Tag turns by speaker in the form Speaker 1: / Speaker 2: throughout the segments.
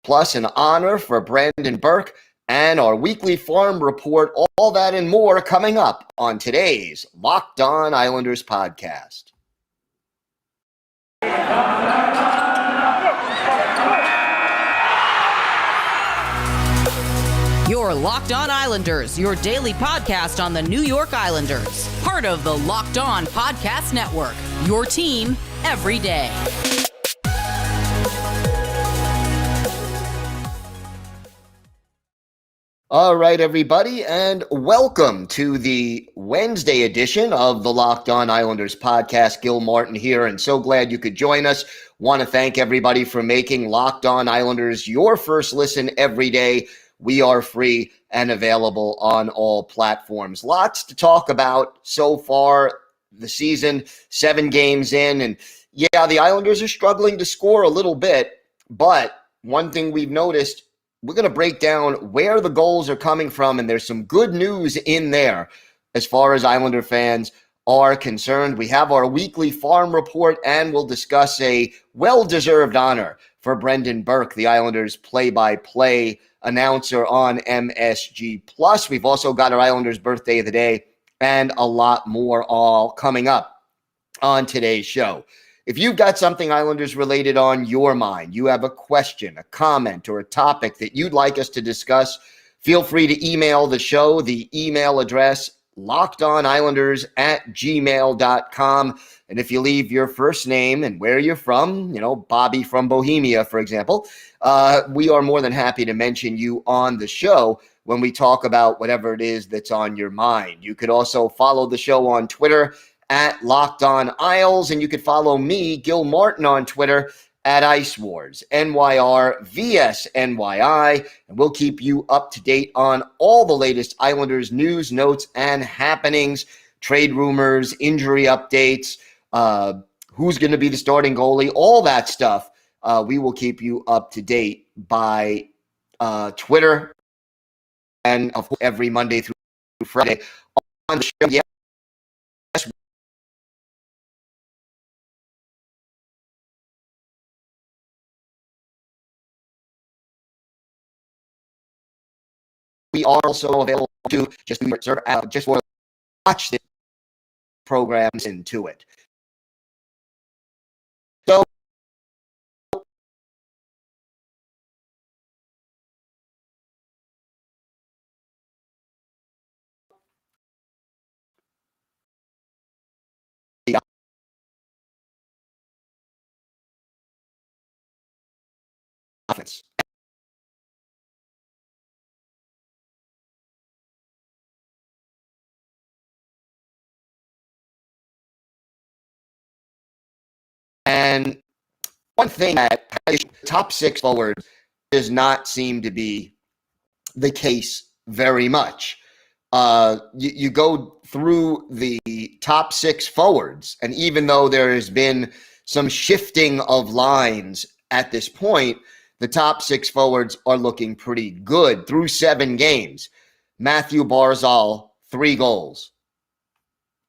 Speaker 1: plus an honor for Brendan Burke, and our weekly farm report. All that and more coming up on today's Locked On Islanders podcast.
Speaker 2: Your Locked On Islanders, your daily podcast on the New York Islanders. Part of the Locked On Podcast Network, your team every day.
Speaker 1: All right, everybody, and welcome to the Wednesday edition of the Locked On Islanders podcast. Gil Martin here, and so glad you could join us. Want to thank everybody for making Locked On Islanders your first listen every day. We are free and available on all platforms. Lots to talk about so far the season, 7 games in. And yeah, the Islanders are struggling to score a little bit. But one thing we've noticed, we're going to break down where the goals are coming from. And there's some good news in there as far as Islander fans are concerned. We have our weekly farm report, and we'll discuss a well-deserved honor for Brendan Burke, the Islanders play-by-play announcer on MSG+. We've also got our Islanders birthday of the day and a lot more all coming up on today's show. If you've got something Islanders related on your mind, you have a question, a comment, or a topic that you'd like us to discuss, feel free to email the show. The email address, lockedonislanders@gmail.com. And if you leave your first name and where you're from, Bobby from Bohemia, for example, we are more than happy to mention you on the show when we talk about whatever it is that's on your mind. You could also follow the show on Twitter at Locked On Isles, and you could follow me, Gil Martin, on Twitter at Ice Wars, NYR vs NYI, and we'll keep you up to date on all the latest Islanders news, notes, and happenings, trade rumors, injury updates, who's going to be the starting goalie, all that stuff. We will keep you up to date by Twitter and of course, every Monday through Friday on the show. Yeah. We are also available to just for watch the programs into it. So the offense. And one thing that top 6 forward does not seem to be the case very much. You go through the top 6 forwards, and even though there has been some shifting of lines at this point, the top 6 forwards are looking pretty good through 7 games. Mathew Barzal, 3 goals.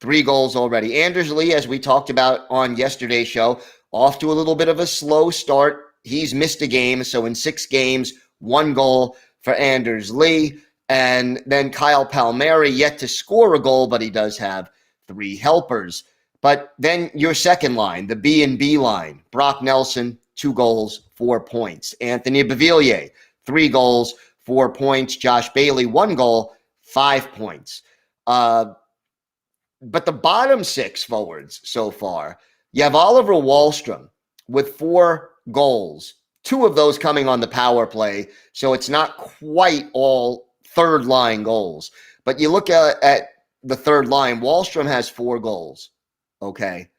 Speaker 1: 3 goals already. Anders Lee, as we talked about on yesterday's show, off to a little bit of a slow start. He's missed a game, so in 6 games, 1 goal for Anders Lee. And then Kyle Palmieri yet to score a goal, but he does have 3 helpers. But then your second line, the B&B line, Brock Nelson, 2 goals, 4 points. Anthony Beauvillier, 3 goals, 4 points. Josh Bailey, 1 goal, 5 points. But the bottom 6 forwards so far, you have Oliver Wahlstrom with 4 goals, 2 of those coming on the power play, so it's not quite all third-line goals. But you look at the third line, Wahlstrom has 4 goals, okay?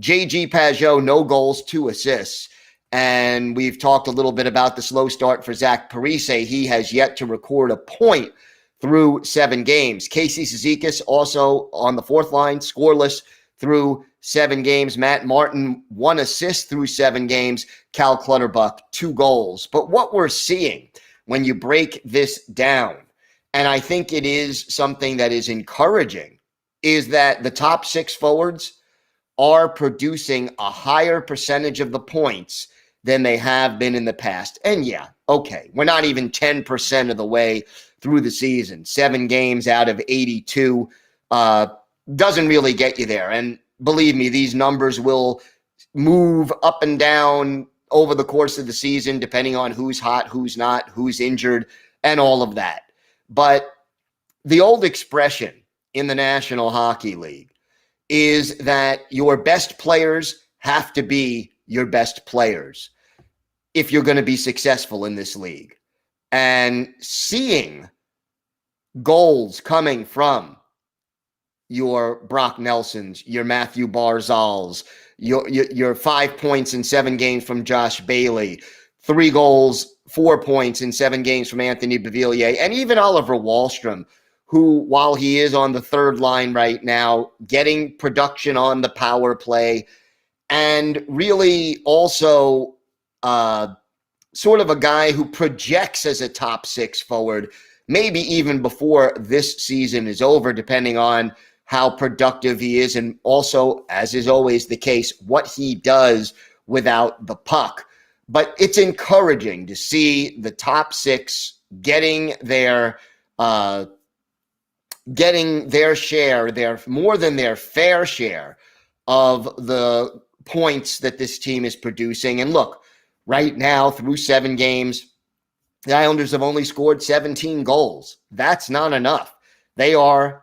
Speaker 1: J.G. Pageau, no goals, 2 assists. And we've talked a little bit about the slow start for Zach Parise. He has yet to record a point through 7 games. Casey Cizikas also on the 4th line, scoreless through 7 games. Matt Martin, 1 assist through 7 games. Cal Clutterbuck, 2 goals. But what we're seeing when you break this down, and I think it is something that is encouraging, is that the top 6 forwards are producing a higher percentage of the points than they have been in the past. And yeah, okay, we're not even 10% of the way through the season. 7 games out of 82 doesn't really get you there. And believe me, these numbers will move up and down over the course of the season, depending on who's hot, who's not, who's injured, and all of that. But the old expression in the National Hockey League is that your best players have to be your best players if you're going to be successful in this league. And seeing goals coming from your Brock Nelsons, your Mathew Barzals, your 5 points in 7 games from Josh Bailey, 3 goals, 4 points in 7 games from Anthony Beauvillier, and even Oliver Wahlstrom, who, while he is on the third line right now, getting production on the power play, and really also sort of a guy who projects as a top 6 forward, maybe even before this season is over, depending on how productive he is, and also, as is always the case, what he does without the puck. But it's encouraging to see the top 6 getting their share, their more than their fair share of the points that this team is producing. And look, right now, through 7 games, the Islanders have only scored 17 goals. That's not enough. They are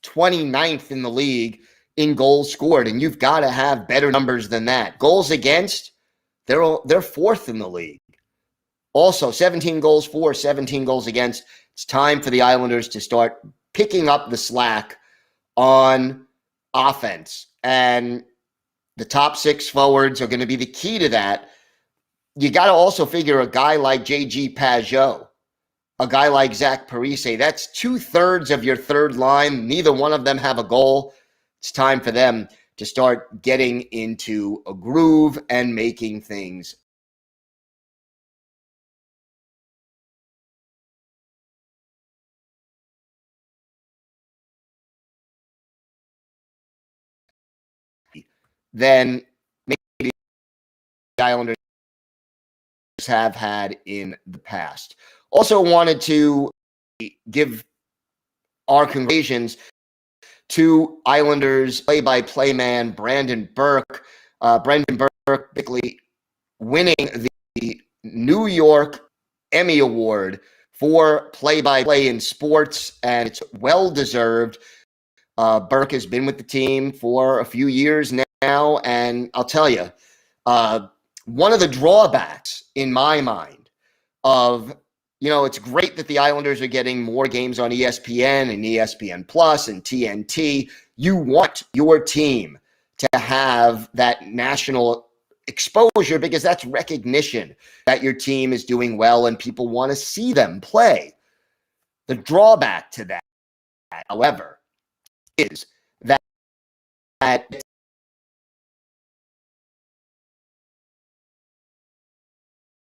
Speaker 1: 29th in the league in goals scored, and you've got to have better numbers than that. Goals against, they're 4th in the league. Also, 17 goals for, 17 goals against. It's time for the Islanders to start picking up the slack on offense. And the top 6 forwards are going to be the key to that. You got to also figure a guy like J.G. Pageau, a guy like Zach Parise, that's 2/3 of your third line. Neither one of them have a goal. It's time for them to start getting into a groove and making things. Then maybe the Islanders have had in the past. Also wanted to give our congratulations to Islanders play-by-play man Brendan Burke. Brendan Burke basically winning the New York Emmy Award for play-by-play in sports, and it's well-deserved. Burke has been with the team for a few years now, and I'll tell you, one of the drawbacks in my mind of, it's great that the Islanders are getting more games on ESPN and ESPN Plus and TNT. You want your team to have that national exposure because that's recognition that your team is doing well and people want to see them play. The drawback to that, however, is that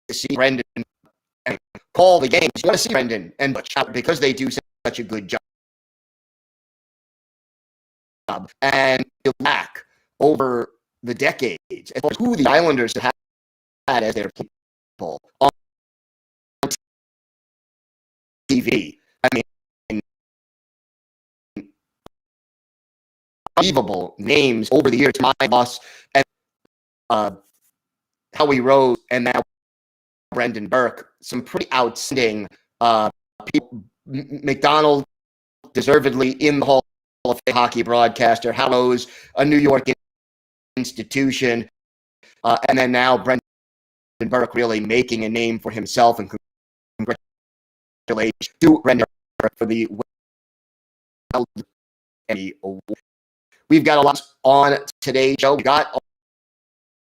Speaker 1: to see Brendan and call the games. You want to see Brendan and Butch because they do such a good job. And back over the decades, as far as who the Islanders have had as their people on TV. I mean, unbelievable names over the years. My boss and Howie Rose and now Brendan Burke, some pretty outstanding people. McDonald, deservedly in the Hall of Fame hockey broadcaster. Howie Rose, a New York institution. And then now Brendan Burke really making a name for himself. And congratulations to Brendan Burke for the Emmy Award. We've got a lot on today's show. We got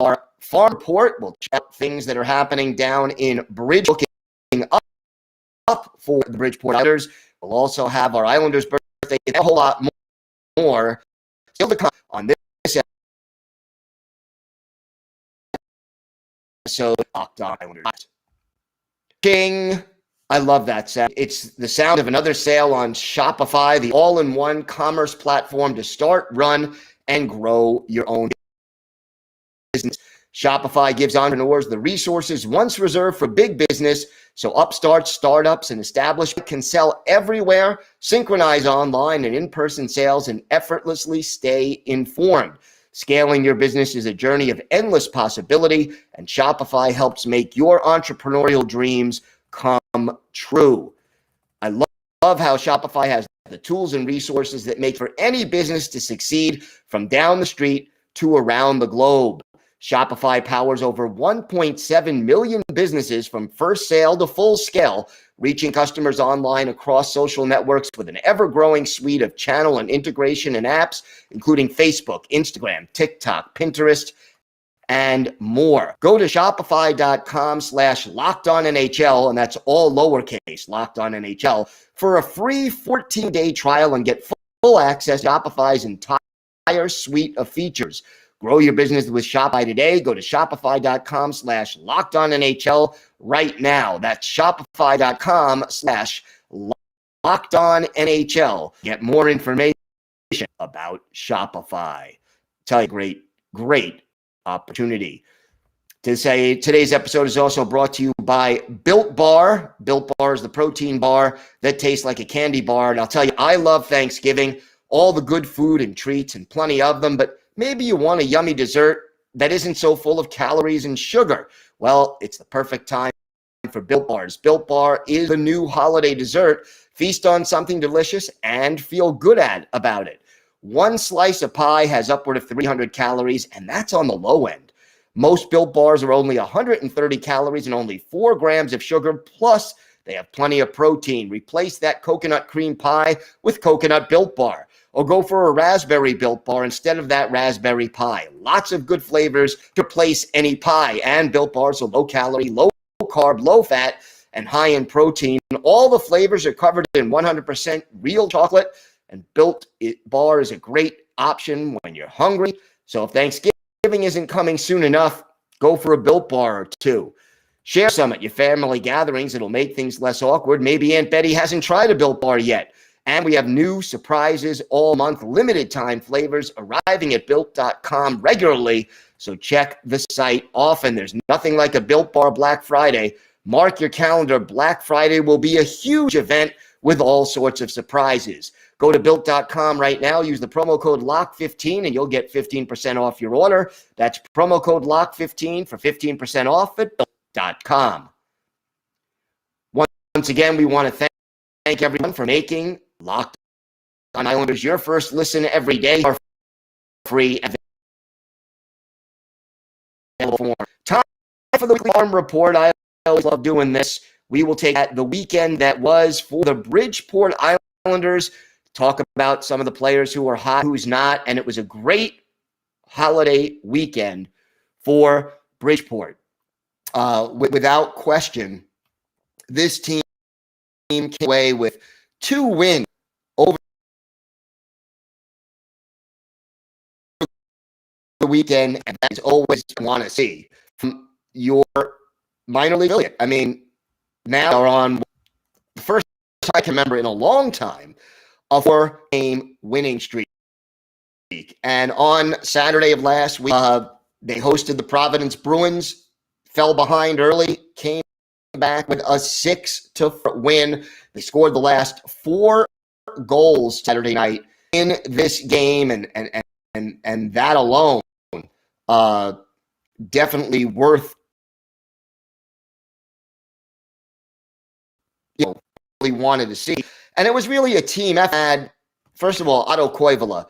Speaker 1: our farm report. We'll check out things that are happening down in Bridgeport, looking up for the Bridgeport Islanders. We'll also have our Islanders birthday and a whole lot more still to come on this episode of Locked On Islanders. King, I love that sound. It's the sound of another sale on Shopify, the all-in-one commerce platform to start, run, and grow your own business. Shopify gives entrepreneurs the resources once reserved for big business, so upstarts, startups, and establishments can sell everywhere, synchronize online and in-person sales, and effortlessly stay informed. Scaling your business is a journey of endless possibility, and Shopify helps make your entrepreneurial dreams come true. I love how Shopify has the tools and resources that make for any business to succeed from down the street to around the globe. Shopify powers over 1.7 million businesses from first sale to full scale, reaching customers online across social networks with an ever-growing suite of channel and integration and apps, including Facebook, Instagram, TikTok, Pinterest, and more. Go to shopify.com/LockedOnNHL, and that's all lowercase, LockedOnNHL, for a free 14-day trial and get full access to Shopify's entire suite of features. Grow your business with Shopify today. Go to shopify.com/LockedOnNHL right now. That's shopify.com/LockedOnNHL. Get more information about Shopify. Tell you, great opportunity. To say today's episode is also brought to you by Built Bar. Built Bar is the protein bar that tastes like a candy bar. And I'll tell you, I love Thanksgiving, all the good food and treats and plenty of them, but maybe you want a yummy dessert that isn't so full of calories and sugar. Well, it's the perfect time for Built Bars. Built Bar is the new holiday dessert. Feast on something delicious and feel good about it. One slice of pie has upward of 300 calories, and that's on the low end. Most Built Bars are only 130 calories and only 4 grams of sugar, plus they have plenty of protein. Replace that coconut cream pie with coconut Built Bar, or go for a raspberry Built Bar instead of that raspberry pie. Lots of good flavors to replace any pie, and Built Bars are low calorie, low carb, low fat, and high in protein. All the flavors are covered in 100% real chocolate, and Built Bar is a great option when you're hungry. So if Thanksgiving isn't coming soon enough, go for a Built Bar or two. Share some at your family gatherings. It'll make things less awkward. Maybe Aunt Betty hasn't tried a Built Bar yet. And we have new surprises all month, limited time flavors arriving at Built.com regularly. So check the site often. There's nothing like a Built Bar Black Friday. Mark your calendar. Black Friday will be a huge event with all sorts of surprises. Go to Built.com right now. Use the promo code LOCK15 and you'll get 15% off your order. That's promo code LOCK15 for 15% off at Built.com. Once again, we want to thank everyone for making Locked On Islanders your first listen every day. Are free and available for time for the weekly farm report. I always love doing this. We will take the weekend that was for the Bridgeport Islanders, talk about some of the players who are hot, who's not, and it was a great holiday weekend for Bridgeport. Without question, this team came away with 2 wins over the weekend, and that is always want to see from your minor league affiliate. I mean, now are on the first time I can remember in a long time a 4-game winning streak. And on Saturday of last week, they hosted the Providence Bruins, fell behind early, came back with a 6-4 win. They scored the last 4 goals Saturday night in this game, and that alone definitely worth really wanted to see. And it was really a team effort. Had, first of all, Otto Koivula,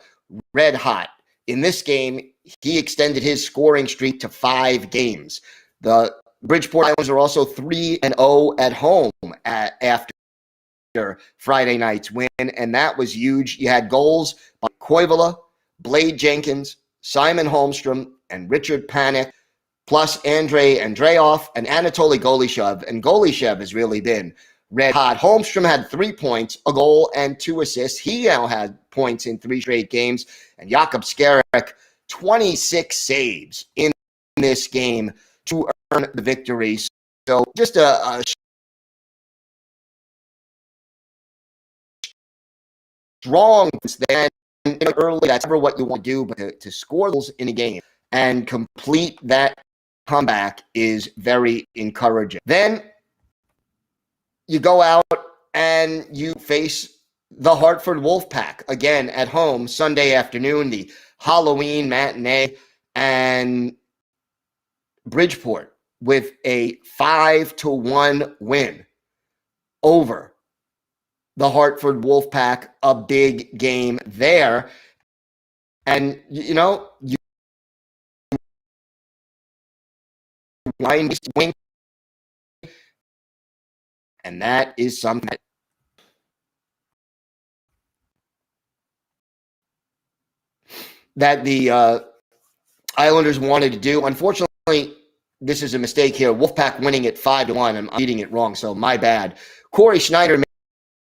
Speaker 1: red hot. In this game, he extended his scoring streak to 5 games. The Bridgeport Islanders are also 3-0 at home after Friday night's win, and that was huge. You had goals by Koivula, Blade Jenkins, Simon Holmstrom, and Richard Panik, plus Andrei Andreoff and Anatoly Golishev. And Golishev has really been red hot. Holmstrom had 3 points, a goal, and 2 assists. He now had points in 3 straight games. And Jakub Skarek, 26 saves in this game to earn the victory. So just a strong stand early. That's never what you want to do, but to score goals in a game and complete that comeback is very encouraging. Then you go out and you face the Hartford Wolfpack again at home Sunday afternoon, the Halloween matinee, and Bridgeport with a 5-1 win over the Hartford Wolfpack, a big game there. And, you wind swing, and that is something that the Islanders wanted to do. Unfortunately, this is a mistake here. Wolfpack winning at 5-1. I'm reading it wrong, so my bad. Corey Schneider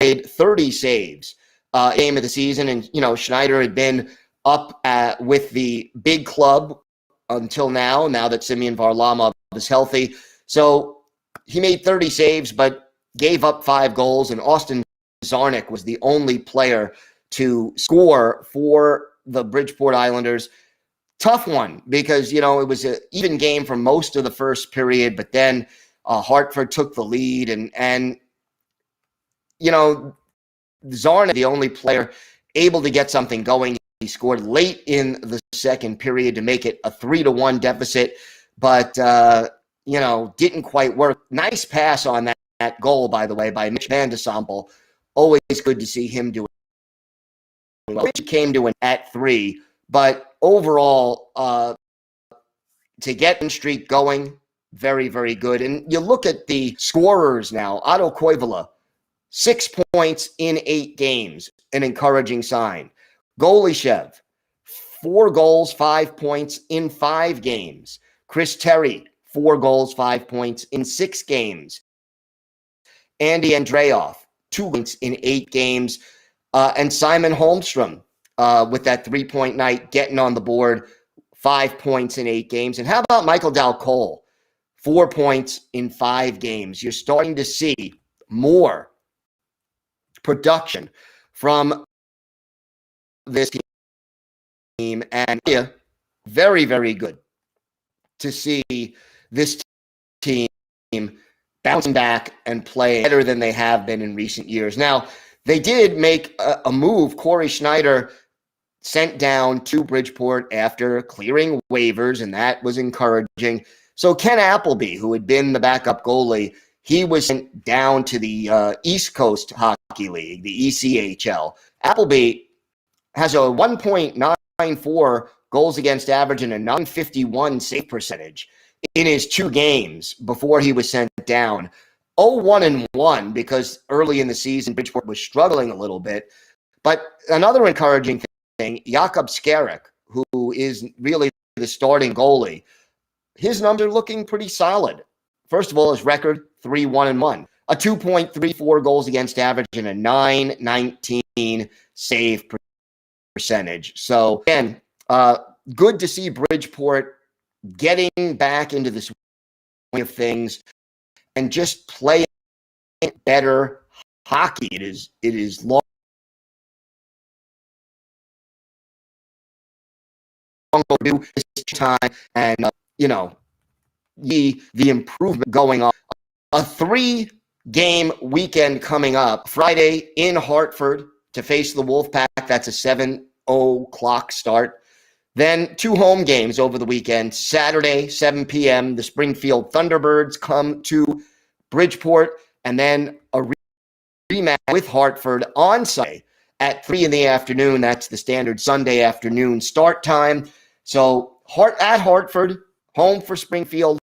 Speaker 1: made 30 saves game of the season, and Schneider had been up with the big club until now that Semyon Varlamov is healthy. So he made 30 saves, but gave up 5 goals, and Austin Czarnik was the only player to score for the Bridgeport Islanders. Tough one because, it was an even game for most of the first period, but then Hartford took the lead, and Czarnik, the only player able to get something going. He scored late in the second period to make it a 3-1 deficit, but, didn't quite work. Nice pass on that goal, by the way, by Mitch Van de Sample. Always good to see him do it. Which came to an at 3, but overall, to get the streak going, very, very good. And you look at the scorers now. Otto Koivula, 6 points in 8 games, an encouraging sign. Golishev, 4 goals, 5 points in 5 games. Chris Terry, 4 goals, 5 points in 6 games. Andy Andreoff, 2 points in 8 games. And Simon Holmstrom with that 3-point night, getting on the board, 5 points in 8 games. And how about Michael Dalcole, 4 points in 5 games? You're starting to see more production from this team, and very, very good to see this team bouncing back and play better than they have been in recent years. Now, they did make a move. Corey Schneider sent down to Bridgeport after clearing waivers, and that was encouraging. So Ken Appleby, who had been the backup goalie, he was sent down to the East Coast Hockey League, the ECHL. Appleby has a 1.94 goals against average and a 951 save percentage in his 2 games before he was sent down. 0-1-1 because early in the season, Bridgeport was struggling a little bit. But another encouraging thing, Jakub Skarek, who is really the starting goalie, his numbers are looking pretty solid. First of all, his record, 3-1-1. A 2.34 goals against average and a 919 save percentage. So, again, good to see Bridgeport getting back into this way of things and just playing better hockey. It is long overdue this time, and the improvement going on. A 3-game weekend coming up. Friday in Hartford to face the Wolfpack. That's a 7:00 start. Then 2 home games over the weekend. Saturday, 7 p.m., the Springfield Thunderbirds come to Bridgeport, and then a rematch with Hartford on Sunday at 3 in the afternoon. That's the standard Sunday afternoon start time. So at Hartford, home for Springfield,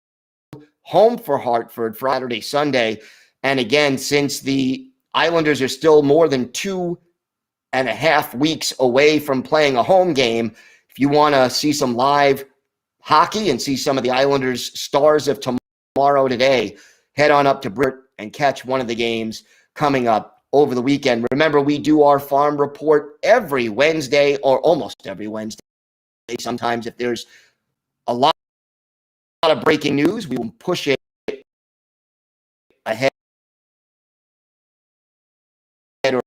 Speaker 1: home for Hartford, Friday, Sunday. And again, since the Islanders are still more than 2.5 weeks away from playing a home game, if you want to see some live hockey and see some of the Islanders stars of tomorrow today, head on up to Bridgeport and catch one of the games coming up over the weekend. Remember, we do our farm report every Wednesday, or almost every Wednesday. Sometimes if there's a lot of breaking news, we will push it ahead or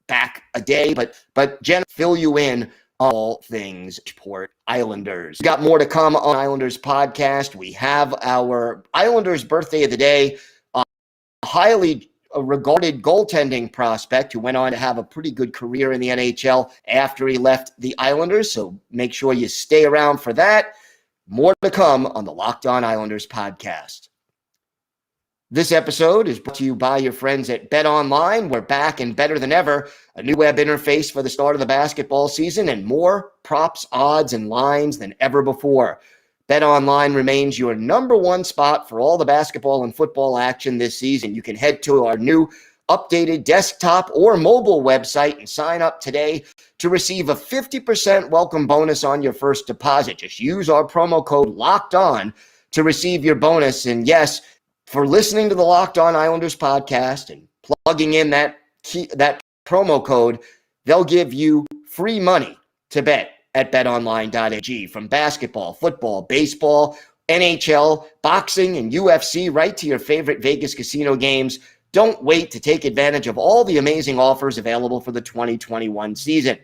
Speaker 1: back a day, but generally fill you in all things Bridgeport Islanders. We got more to come on Islanders podcast. We have our Islanders birthday of the day, a highly regarded goaltending prospect who went on to have a pretty good career in the NHL after he left the Islanders. So make sure you stay around for that. More to come on the Locked On Islanders podcast. This episode is brought to you by your friends at BetOnline. We're back and better than ever. A new web interface for the start of the basketball season and more props, odds, and lines than ever before. BetOnline remains your number one spot for all the basketball and football action this season. You can head to our new updated desktop or mobile website and sign up today to receive a 50% welcome bonus on your first deposit. Just use our promo code LOCKEDON to receive your bonus. And yes, for listening to the Locked On Islanders podcast and plugging in that promo code, they'll give you free money to bet at betonline.ag. From basketball, football, baseball, NHL, boxing, and UFC, right to your favorite Vegas casino games. Don't wait to take advantage of all the amazing offers available for the 2021 season.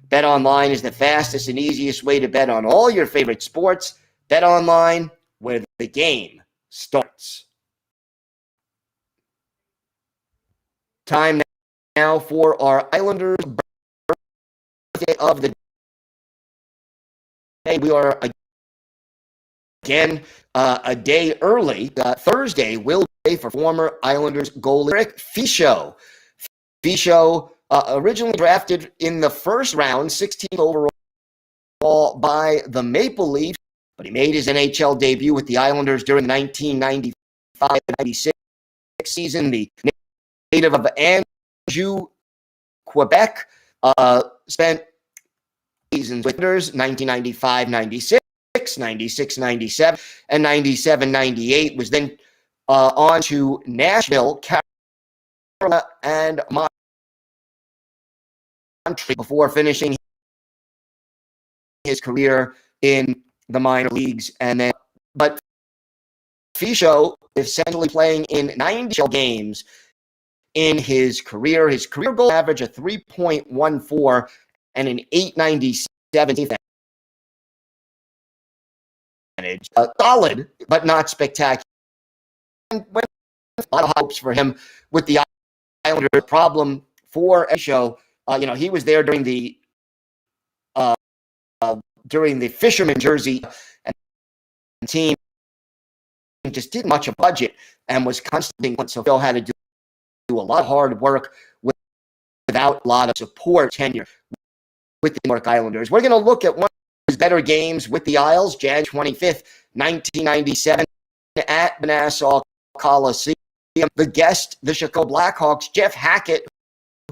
Speaker 1: BetOnline is the fastest and easiest way to bet on all your favorite sports. BetOnline, where the game starts. Time now for our Islanders birthday of the day. We are again a day early. Thursday will be for former Islanders goalie Eric Fichaud. Fichaud originally drafted in the first round, 16th overall by the Maple Leafs, but he made his NHL debut with the Islanders during the 1995-96 season. The native of Anjou, Quebec, spent seasons with Islanders, 1995-96, 96-97, and 97-98. Was then on to Nashville, Carolina, and Montreal before finishing his career in the minor leagues. But Fichaud is essentially playing in 90 games in his career. His career goal average of 3.14 and an 897 advantage. Solid, but not spectacular. And a lot of hopes for him with the Islanders. Problem for Fichaud, he was there during the fisherman jersey, and the team just didn't much of a budget and was constantly, so Phil had to do a lot of hard work without a lot of support tenure with the New York Islanders. We're going to look at one of his better games with the Isles, January 25th, 1997, at Nassau Coliseum. The guest, the Chicago Blackhawks, Jeff Hackett,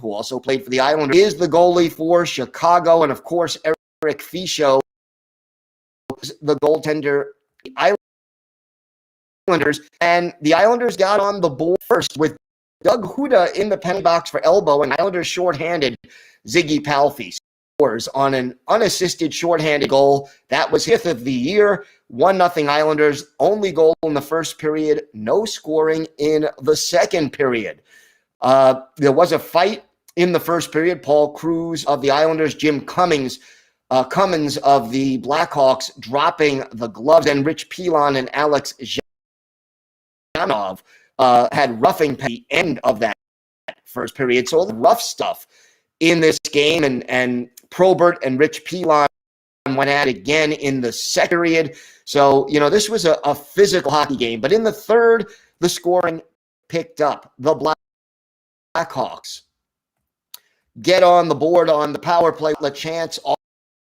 Speaker 1: who also played for the Islanders, is the goalie for Chicago. And, of course, Eric Fichaud, the goaltender, the Islanders. And the Islanders got on the board first with Doug Huda in the penalty box for elbow, and Islanders shorthanded Ziggy Palffy scores on an unassisted shorthanded goal. That was fifth of the year. 1-0 Islanders, only goal in the first period, no scoring in the second period. There was a fight in the first period. Paul Cruz of the Islanders, Jim Cummins of the Blackhawks dropping the gloves, and Rich Pilon and Alex Zhanov had roughing at the end of that first period. So rough stuff in this game, and Probert and Rich Pilon went at it again in the second period. So, this was a physical hockey game. But in the third, the scoring picked up. The Blackhawks get on the board on the power play. A chance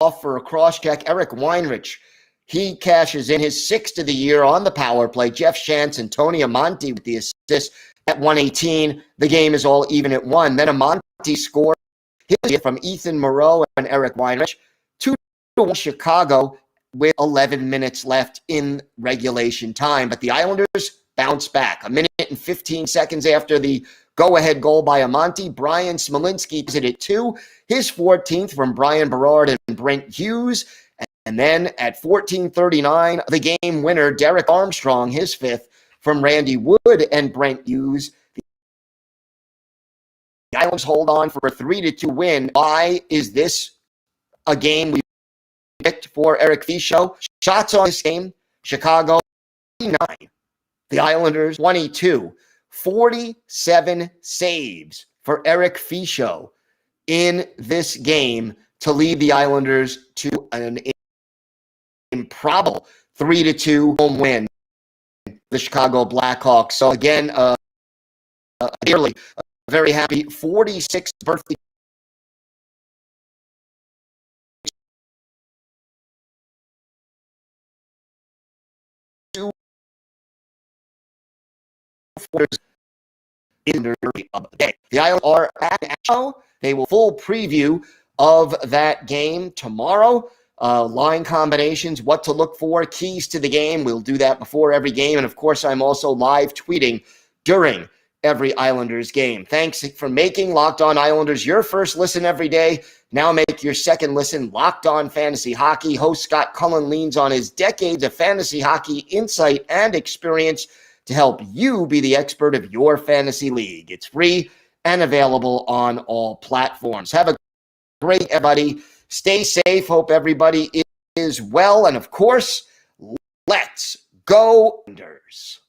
Speaker 1: off for a cross check. Eric Weinrich, he cashes in his sixth of the year on the power play. Jeff Shantz and Tony Amonte with the assist at 1:18. The game is all even at 1. Then Amonte scored his from Ethan Moreau and Eric Weinrich. 2-1 Chicago with 11 minutes left in regulation time. But the Islanders bounce back. A minute and 15 seconds after the go-ahead goal by Amonte, Brian Smolinski is at 2. His 14th from Brian Berard and Brent Hughes. And then at 14:39, the game winner, Derek Armstrong, his 5th from Randy Wood and Brent Hughes. The Islanders hold on for a 3-2 win. Why is this a game we picked for Eric Fischel. Shots on this game, Chicago 9, the Islanders 22. 47 saves for Eric Fischel in this game to lead the Islanders to an improbable 3-2 home win, the Chicago Blackhawks. So again, dearly, very happy 46th birthday in the day. The Islanders are at now. They will full preview of that game tomorrow. Line combinations, what to look for, keys to the game. We'll do that before every game. And of course, I'm also live tweeting during every Islanders game. Thanks for making Locked On Islanders your first listen every day. Now make your second listen Locked On Fantasy Hockey. Host Scott Cullen leans on his decades of fantasy hockey insight and experience to help you be the expert of your fantasy league. It's free and available on all platforms. Have a great, everybody. Stay safe. Hope everybody is well. And of course, let's go Islanders.